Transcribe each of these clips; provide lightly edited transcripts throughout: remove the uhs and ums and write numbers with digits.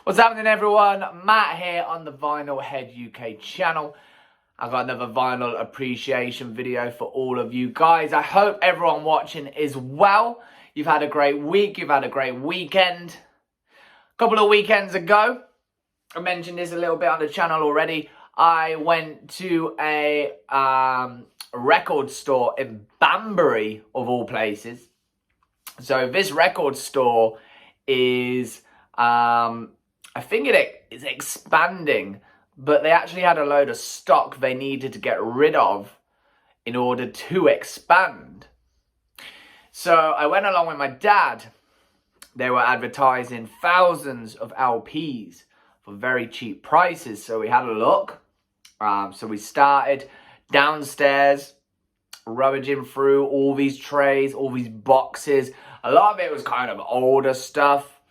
What's happening, everyone? Matt here on the Vinyl Head UK channel. I've got another vinyl appreciation video for all of you guys. I hope everyone watching is well. You've had a great week. You've had a great weekend. A couple of weekends ago, I mentioned this a little bit on the channel already. I went to a record store in Banbury, of all places. So this record store is, I think it is expanding, but they actually had a load of stock they needed to get rid of in order to expand. So I went along with my dad. They were advertising thousands of LPs for very cheap prices. So we had a look. So we started downstairs, rummaging through all these trays, all these boxes. A lot of it was kind of older stuff,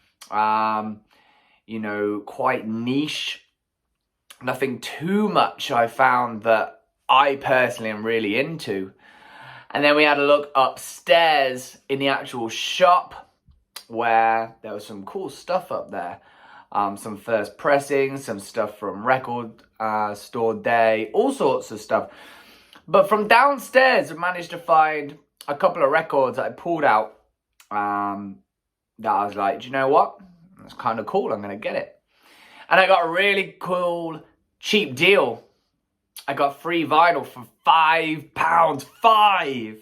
you know, quite niche. Nothing too much I found that I personally am really into. And then we had a look upstairs in the actual shop where there was some cool stuff up there. Some first pressings, some stuff from Record Store Day, all sorts of stuff. But from downstairs, I managed to find a couple of records that I pulled out that I was like, do you know what? That's kind of cool. I'm going to get it. And I got a really cool, cheap deal. I got free vinyl for £5. 5.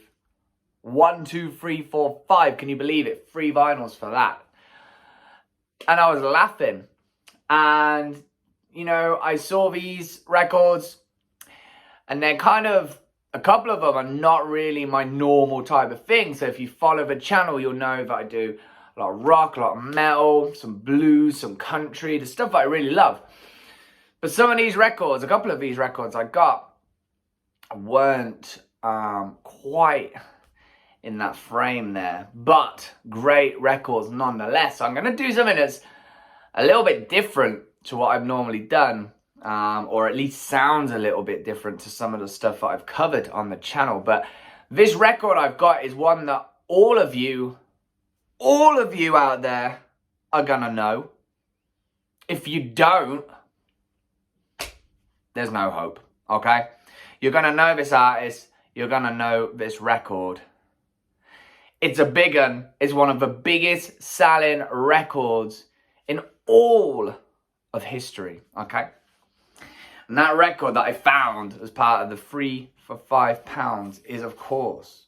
1, 2, 3, 4, 5. Can you believe it? Free vinyls for that. And I was laughing. And, you know, I saw these records. And they're kind of, a couple of them are not really my normal type of thing. So if you follow the channel, you'll know that I do a lot of rock, a lot of metal, some blues, some country, the stuff I really love. But some of these records, a couple of these records I got, weren't quite in that frame there. But great records nonetheless. So I'm going to do something that's a little bit different to what I've normally done. Or at least sounds a little bit different to some of the stuff that I've covered on the channel. But this record I've got is one that all of you out there are gonna know. If you don't, there's no hope, okay? You're gonna know this artist, you're gonna know this record. It's a big one. It's one of the biggest selling records in all of history, okay? And that record that I found as part of the free for £5 is, of course,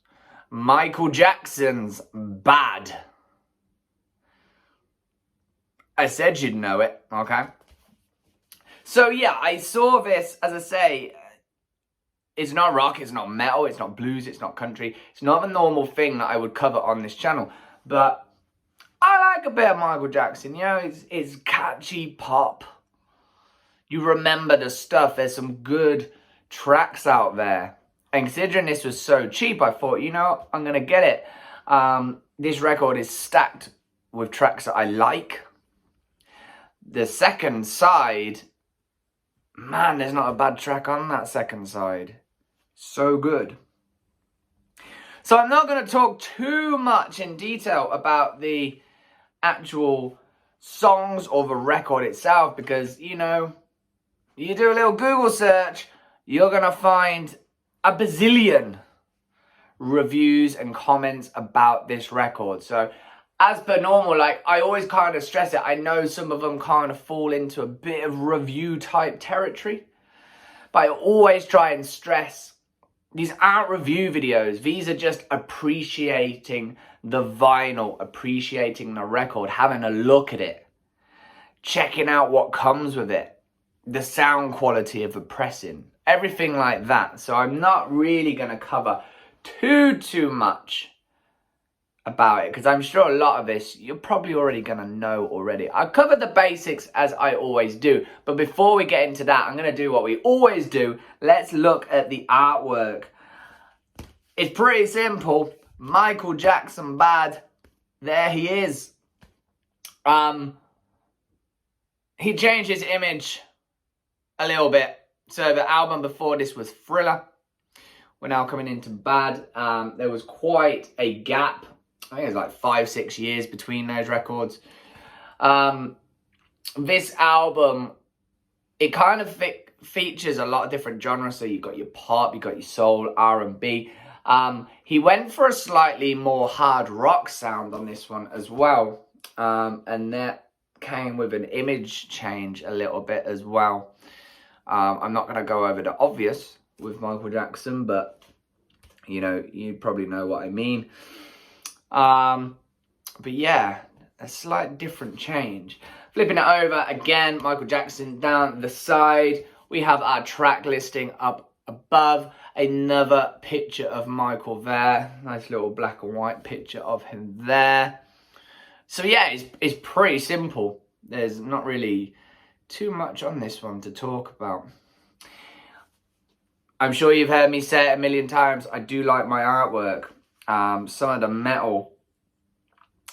Michael Jackson's Bad. I said you'd know it, okay? So yeah, I saw this, as I say, it's not rock, it's not metal, it's not blues, it's not country. It's not the normal thing that I would cover on this channel. But I like a bit of Michael Jackson, you know, it's catchy pop. You remember the stuff. There's some good tracks out there. And considering this was so cheap, I thought, you know, I'm going to get it. This record is stacked with tracks that I like. The second side, man, there's not a bad track on that second side. So good. So I'm not going to talk too much in detail about the actual songs or the record itself because, you know, you do a little Google search, you're going to find a bazillion reviews and comments about this record. So, as per normal, like, I always kind of stress it. I know some of them kind of fall into a bit of review type territory. But I always try and stress, these aren't review videos. These are just appreciating the vinyl, appreciating the record, having a look at it, checking out what comes with it. The sound quality of the pressing, everything like that. So I'm not really going to cover too much about it because I'm sure a lot of this you're probably already going to know already. I've covered the basics as I always do, but before we get into that, I'm going to do what we always do. Let's look at the artwork. It's pretty simple. Michael Jackson Bad. There he is. He changed his image a little bit. So the album before this was Thriller. We're now coming into Bad. There was quite a gap. I think it was like 5-6 years between those records. this album, it kind of features a lot of different genres. So you've got your pop, you've got your soul, R&B. He went for a slightly more hard rock sound on this one as well. And that came with an image change a little bit as well. I'm not going to go over the obvious with Michael Jackson, but, you know, you probably know what I mean. But yeah, a slight different change. Flipping it over again, Michael Jackson down the side. We have our track listing up above. Another picture of Michael there. Nice little black and white picture of him there. So yeah, it's pretty simple. There's not really too much on this one to talk about. I'm sure you've heard me say it a million times. I do like my artwork. Some of the metal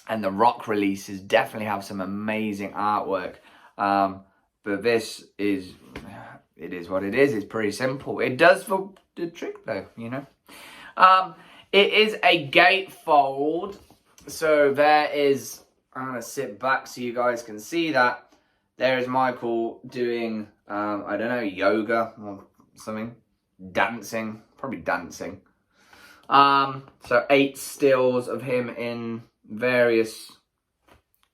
and the rock releases definitely have some amazing artwork. But this is, it is what it is. It's pretty simple. It does for the trick though, you know. It is a gatefold. So there is, I'm going to sit back so you guys can see that. There is Michael doing, I don't know, yoga or something. Dancing, probably dancing. So 8 stills of him in various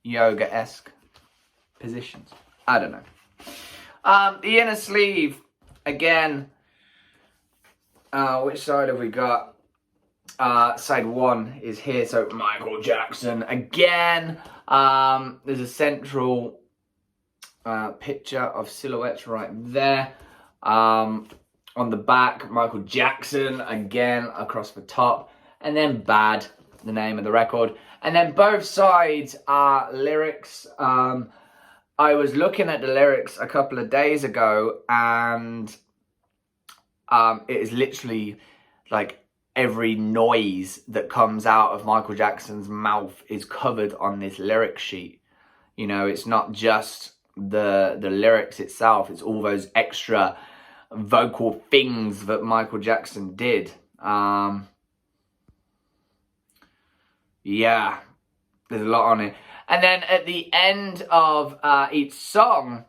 yoga-esque positions. I don't know. The inner sleeve, again, which side have we got? Side 1 is here, so Michael Jackson again. There's a central picture of silhouettes right there. On the back, Michael Jackson again across the top, and then Bad, the name of the record. And then both sides are lyrics. I was looking at the lyrics a couple of days ago, and it is literally like every noise that comes out of Michael Jackson's mouth is covered on this lyric sheet. You know, it's not just the lyrics itself, it's all those extra vocal things that Michael Jackson did. Yeah, there's a lot on it. And then at the end of each song,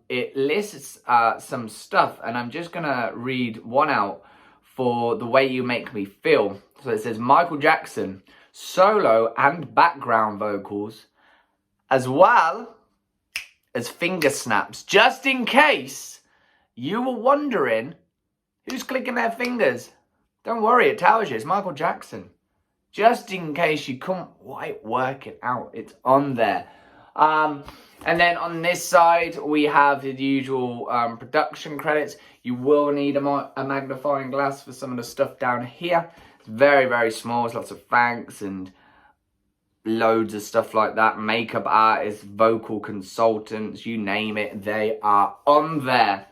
it lists some stuff, and I'm just gonna read one out for The Way You Make Me Feel. So it says, Michael Jackson, solo and background vocals, as well as finger snaps. Just in case you were wondering who's clicking their fingers, don't worry, it tells you, it's Michael Jackson. Just in case you couldn't quite work it out, it's on there. And then on this side, we have the usual production credits. You will need a magnifying glass for some of the stuff down here. It's very, very small. There's lots of thanks and loads of stuff like that. Makeup artists, vocal consultants, you name it, they are on there.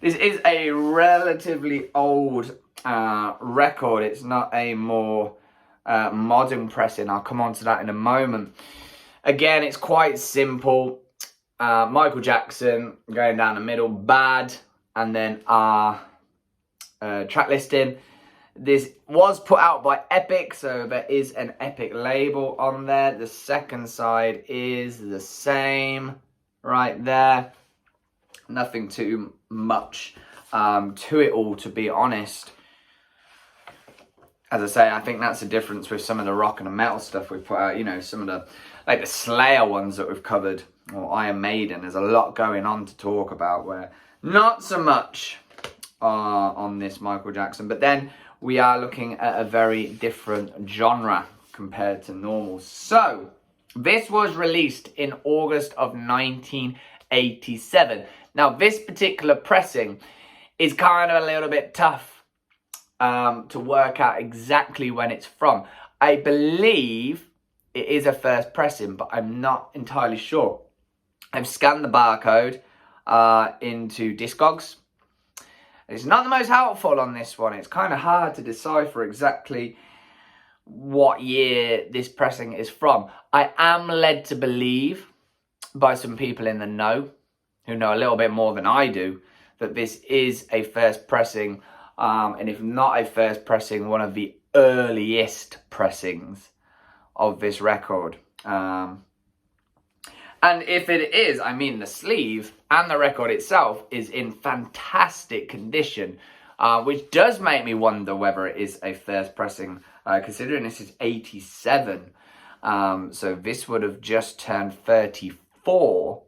This is a relatively old record. It's not a more modern pressing. I'll come on to that in a moment. Again, it's quite simple. Michael Jackson going down the middle, Bad, and then our track listing. This was put out by Epic, so there is an Epic label on there. The second side is the same right there. Nothing too much to it all, to be honest. As I say, I think that's the difference with some of the rock and the metal stuff we've put out. You know, some of the, like the Slayer ones that we've covered, or Iron Maiden. There's a lot going on to talk about, where not so much on this Michael Jackson. But then we are looking at a very different genre compared to normal. So, this was released in August of 1987. Now, this particular pressing is kind of a little bit tough to work out exactly when it's from. I believe it is a first pressing, but I'm not entirely sure. I've scanned the barcode into Discogs. It's not the most helpful on this one. It's kind of hard to decipher exactly what year this pressing is from. I am led to believe by some people in the know, who know a little bit more than I do, that this is a first pressing, and if not a first pressing, one of the earliest pressings of this record. And if it is, I mean, the sleeve and the record itself is in fantastic condition, which does make me wonder whether it is a first pressing, considering this is 87. So this would have just turned 34.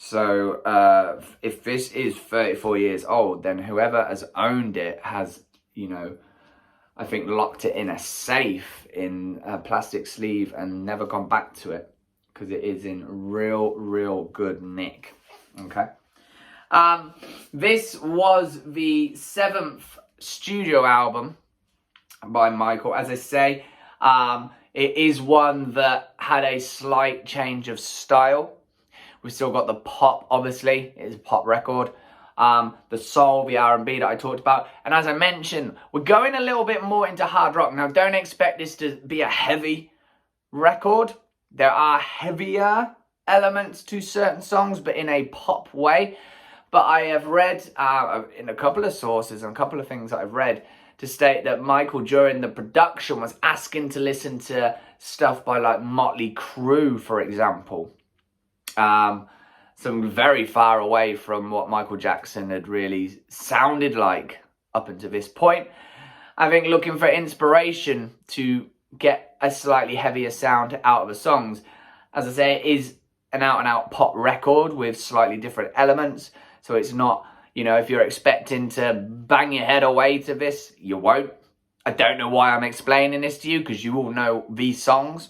So if this is 34 years old, then whoever has owned it has, I think locked it in a safe in a plastic sleeve and never gone back to it, because it is in real good nick. Okay. This was the 7th studio album by Michael. As I say, it is one that had a slight change of style. We've still got the pop, obviously. It is a pop record. The soul, the R&B that I talked about. And as I mentioned, we're going a little bit more into hard rock. Now, don't expect this to be a heavy record. There are heavier elements to certain songs, but in a pop way. But I have read in a couple of sources and a couple of things that I've read to state that Michael, during the production, was asking to listen to stuff by like Motley Crue, for example. Some very far away from what Michael Jackson had really sounded like up until this point. I think looking for inspiration to get a slightly heavier sound out of the songs. As I say, it is an out-and-out pop record with slightly different elements. So it's not, if you're expecting to bang your head away to this, you won't. I don't know why I'm explaining this to you, because you all know these songs.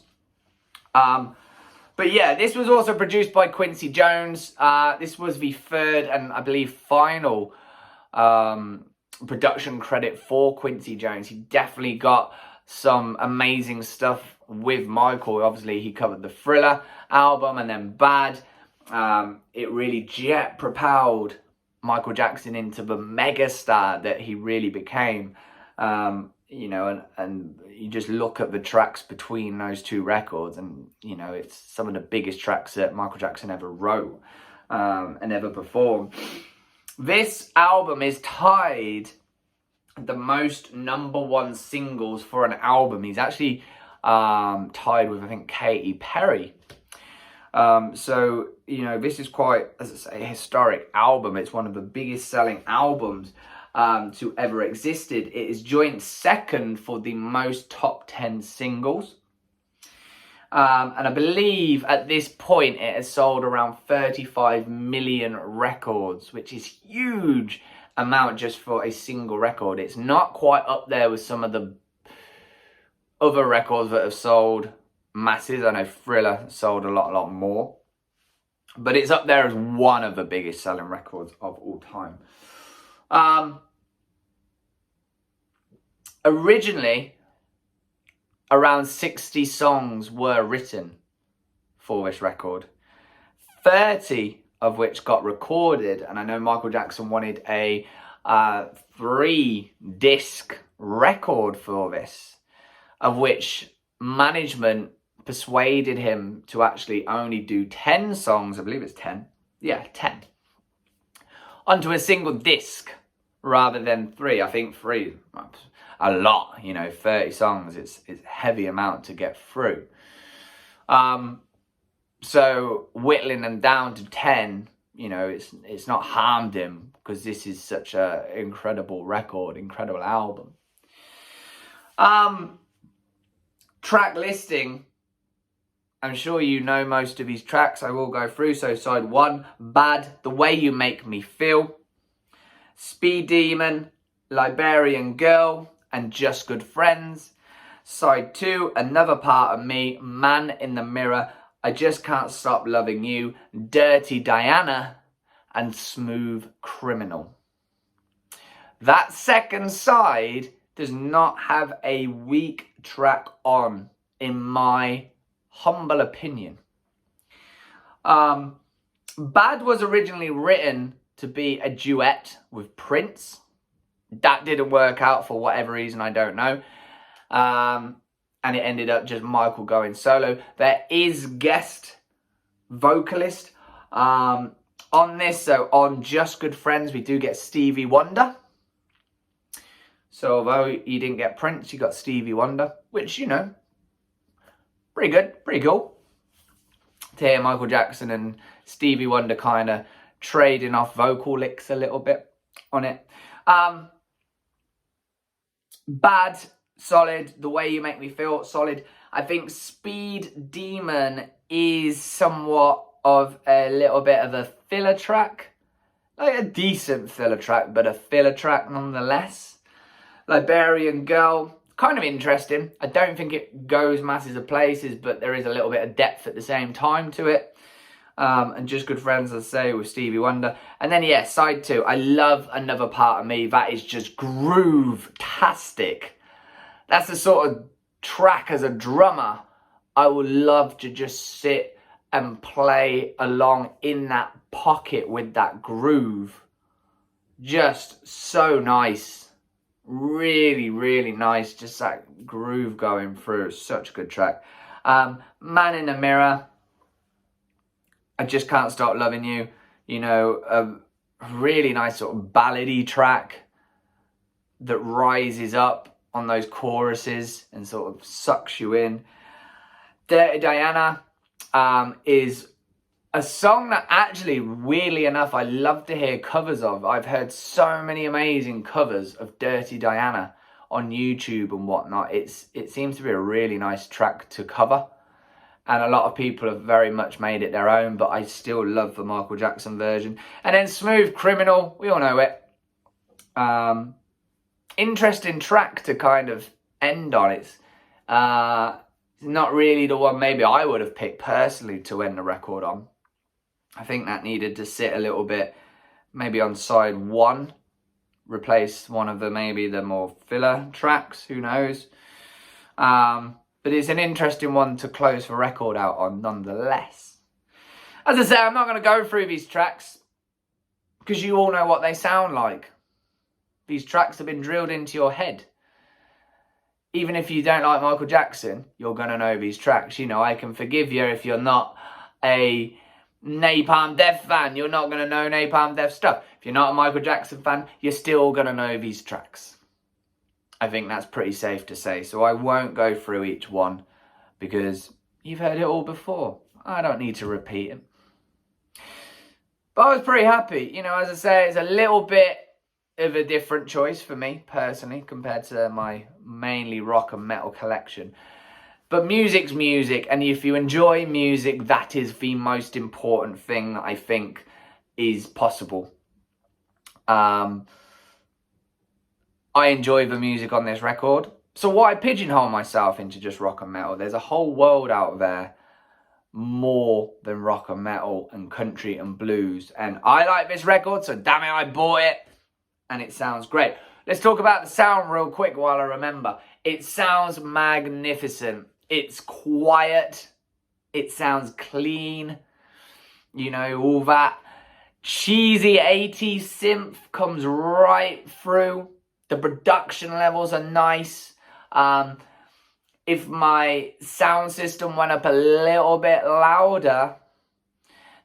But yeah, this was also produced by Quincy Jones. This was the third and I believe final production credit for Quincy Jones. He definitely got some amazing stuff with Michael. Obviously, he covered the Thriller album and then Bad. It really propelled Michael Jackson into the megastar that he really became. And you just look at the tracks between those two records, and it's some of the biggest tracks that Michael Jackson ever wrote and ever performed. This album is tied the most #1 singles for an album. He's actually tied with, I think, Katy Perry. So this is quite, as I say, a historic album. It's one of the biggest selling albums to ever existed. It is joint second for the most top 10 singles. And I believe at this point it has sold around 35 million records, which is huge amount just for a single record. It's not quite up there with some of the other records that have sold masses. I know Thriller sold a lot more. But it's up there as one of the biggest selling records of all time. Originally, around 60 songs were written for this record. 30 of which got recorded. And I know Michael Jackson wanted a 3-disc record for this, of which management persuaded him to actually only do 10 songs. I believe it's 10. Yeah, 10. Onto a single disc rather than 3. I think 3... a lot, 30 songs, it's a heavy amount to get through. So whittling them down to 10, it's not harmed him, because this is such an incredible record, incredible album. Track listing, I'm sure you know most of these tracks. I will go through. So side 1, Bad, The Way You Make Me Feel, Speed Demon, Liberian Girl, and Just Good Friends. Side 2, Another Part of Me, Man in the Mirror, I Just Can't Stop Loving You, Dirty Diana, and Smooth Criminal. That second side does not have a weak track on, in my humble opinion. Bad was originally written to be a duet with Prince. That didn't work out for whatever reason, I don't know. And it ended up just Michael going solo. There is guest vocalist on this. So on Just Good Friends, we do get Stevie Wonder. So although you didn't get Prince, you got Stevie Wonder, which, pretty good, pretty cool to hear Michael Jackson and Stevie Wonder kind of trading off vocal licks a little bit on it. Bad, solid. The Way You Make Me Feel, solid. I think Speed Demon is somewhat of a little bit of a filler track. Like a decent filler track, but a filler track nonetheless. Liberian Girl, kind of interesting. I don't think it goes masses of places, but there is a little bit of depth at the same time to it. And Just Good Friends, as I say, with Stevie Wonder. And then, yeah, side 2. I love Another Part of Me. That is just groove-tastic. That's the sort of track as a drummer I would love to just sit and play along in that pocket with that groove. Just so nice. Really, really nice. Just that groove going through. Such a good track. Man in the Mirror. I Just Can't Stop Loving You. You know, a really nice sort of ballady track that rises up on those choruses and sort of sucks you in. Dirty Diana is a song that actually, weirdly enough, I love to hear covers of. I've heard so many amazing covers of Dirty Diana on YouTube and whatnot. It seems to be a really nice track to cover. And a lot of people have very much made it their own, but I still love the Michael Jackson version. And then Smooth Criminal, we all know it. Interesting track to kind of end on. It's not really the one maybe I would have picked personally to end the record on. I think that needed to sit a little bit maybe on side 1. Replace one of the maybe the more filler tracks, who knows. But it's an interesting one to close the record out on nonetheless. As I say, I'm not going to go through these tracks because you all know what they sound like. These tracks have been drilled into your head. Even if you don't like Michael Jackson, you're going to know these tracks. You know, I can forgive you if you're not a Napalm Death fan. You're not going to know Napalm Death stuff. If you're not a Michael Jackson fan, you're still going to know these tracks. I think that's pretty safe to say. So I won't go through each one because you've heard it all before. I don't need to repeat it. But I was pretty happy. You know, as I say, it's a little bit of a different choice for me personally compared to my mainly rock and metal collection. But music's music, and if you enjoy music, that is the most important thing that I think is possible. I enjoy the music on this record. So why pigeonhole myself into just rock and metal? There's a whole world out there more than rock and metal and country and blues. And I like this record, so damn it, I bought it. And it sounds great. Let's talk about the sound real quick while I remember. It sounds magnificent. It's quiet. It sounds clean. You know, all that cheesy 80s synth comes right through. The production levels are nice. If my sound system went up a little bit louder,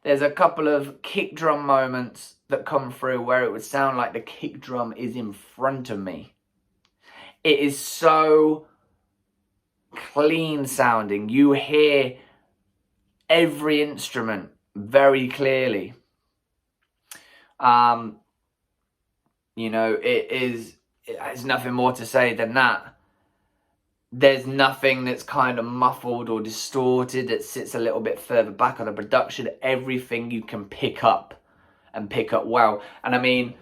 there's a couple of kick drum moments that come through where it would sound like the kick drum is in front of me. It is so clean sounding. You hear every instrument very clearly. You know, there's nothing more to say than that. There's nothing that's kind of muffled or distorted that sits a little bit further back on the production. Everything you can pick up and pick up well. And I mean,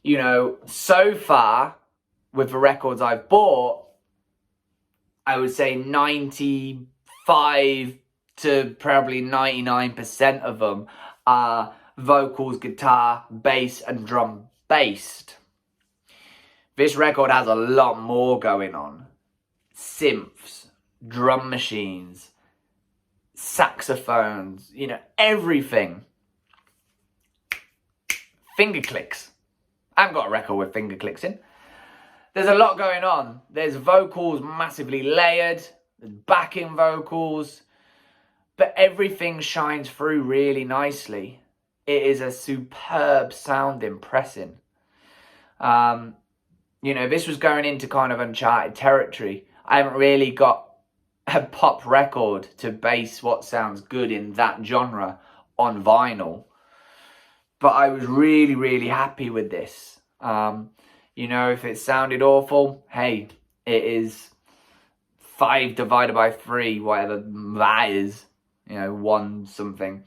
you know, so far with the records I've bought, I would say 95 to probably 99% of them are vocals, guitar, bass and drum based. This record has a lot more going on. Synths, drum machines, saxophones, you know, everything. Finger clicks. I haven't got a record with finger clicks in. There's a lot going on. There's vocals massively layered. There's backing vocals. But everything shines through really nicely. It is a superb sounding pressing. You know, this was going into kind of uncharted territory. I haven't really got a pop record to base what sounds good in that genre on vinyl. But I was really, really happy with this. You know, if it sounded awful, hey, it is 5 divided by 3, whatever that is. You know, 1 something.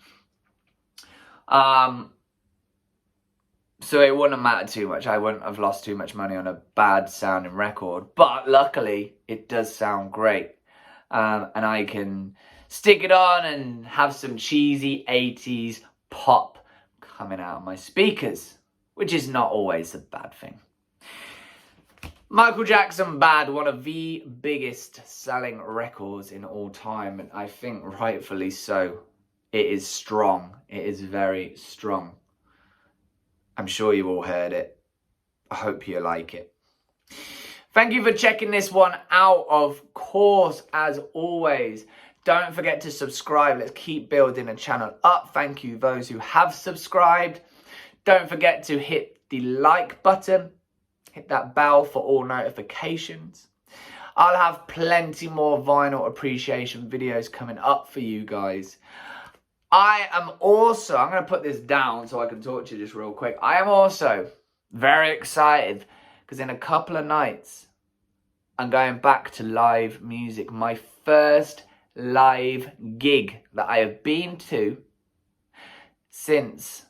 So it wouldn't matter too much. I wouldn't have lost too much money on a bad sounding record. But luckily, it does sound great. And I can stick it on and have some cheesy 80s pop coming out of my speakers, which is not always a bad thing. Michael Jackson Bad, one of the biggest selling records in all time, and I think rightfully so. It is strong. It is very strong. I'm sure you all heard it. I hope you like it. Thank you for checking this one out. Of course, as always, don't forget to subscribe. Let's keep building a channel up. Thank you those who have subscribed. Don't forget to hit the like button. Hit that bell for all notifications. I'll have plenty more vinyl appreciation videos coming up for you guys. I am also, I'm going to put this down so I can talk to you just real quick. I am also very excited because in a couple of nights, I'm going back to live music. My first live gig that I have been to since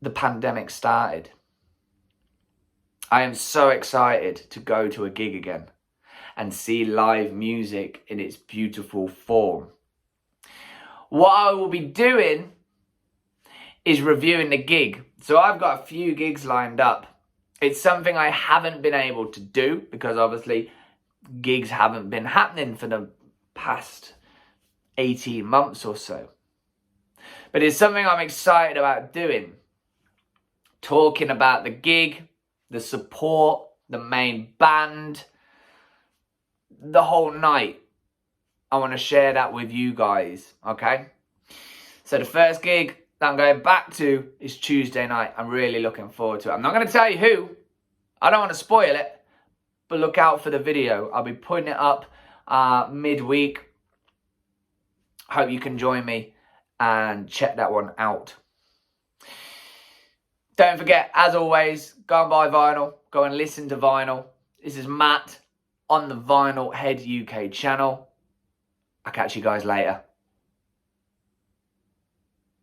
the pandemic started. I am so excited to go to a gig again and see live music in its beautiful form. What I will be doing is reviewing the gig. So I've got a few gigs lined up. It's something I haven't been able to do because obviously gigs haven't been happening for the past 18 months or so. But it's something I'm excited about doing. Talking about the gig, the support, the main band, the whole night. I want to share that with you guys, okay? So the first gig that I'm going back to is Tuesday night. I'm really looking forward to it. I'm not going to tell you who. I don't want to spoil it, but look out for the video. I'll be putting it up midweek. Hope you can join me and check that one out. Don't forget, as always, go and buy vinyl. Go and listen to vinyl. This is Matt on the Vinyl Head UK channel. I'll catch you guys later.